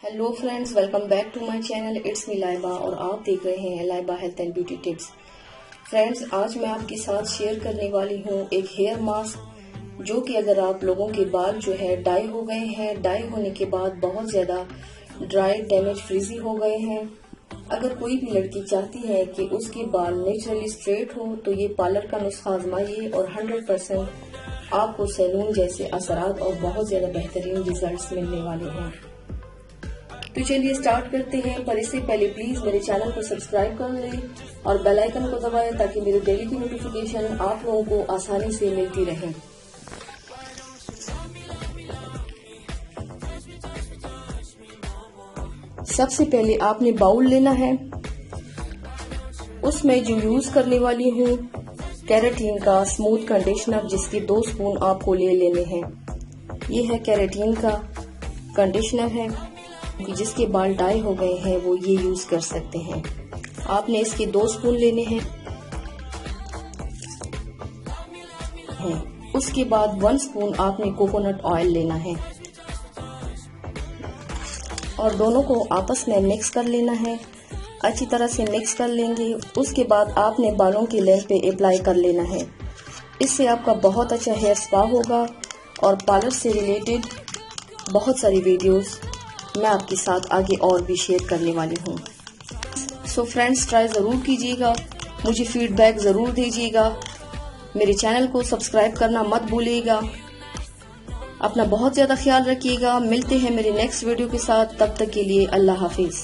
Hello friends, welcome back to my channel. It's me Laiba और आप देख रहे हैं Laiba health and beauty tips. Friends, आज मैं आपके साथ शेयर करने वाली हूँ एक हेयर मास्क जो कि अगर आप लोगों के बाल जो है डाई हो गए हैं, डाई होने के बाद बहुत ज्यादा ड्राई, डैमेज, फ्रीजी हो गए हैं, अगर कोई भी लड़की चाहती है कि उसके बाल नेचुरली स्ट्रेट हो तो ये पार्लर का नुस्खा आजमाइए और 100% आपको सैलून जैसे असरात और बहुत ज्यादा बेहतरीन रिजल्ट्स मिलने वाले हैं। तो चलिए स्टार्ट करते हैं, पर इससे पहले प्लीज मेरे चैनल को सब्सक्राइब कर लें और बेल आइकन को दबाएं ताकि मेरे डेली की नोटिफिकेशन आप लोगों को आसानी से मिलती रहे। सबसे पहले आपने बाउल लेना है, उसमें जो यूज करने वाली हूँ केराटिन का स्मूथ कंडीशनर, जिसके 2 स्पून आपको ले लेने हैं। ये है केराटिन का कंडीशनर है, जिसके बाल डाई हो गए हैं वो ये यूज कर सकते हैं। आपने इसके 2 स्पून लेने हैं। उसके बाद 1 स्पून आपने कोकोनट ऑयल लेना है और दोनों को आपस में मिक्स कर लेना है। अच्छी तरह से मिक्स कर लेंगे। उसके बाद आपने बालों की लेंथ पे अप्लाई कर लेना है। इससे आपका बहुत अच्छा हेयर स्पा होगा और पार्लर से रिलेटेड बहुत सारी वीडियोस मैं आपके साथ आगे और भी शेयर करने वाली हूँ। सो फ्रेंड्स, ट्राई जरूर कीजिएगा, मुझे फीडबैक जरूर दीजिएगा। मेरे चैनल को सब्सक्राइब करना मत भूलिएगा। अपना बहुत ज्यादा ख्याल रखिएगा। मिलते हैं मेरे नेक्स्ट वीडियो के साथ, तब तक के लिए अल्लाह हाफिज।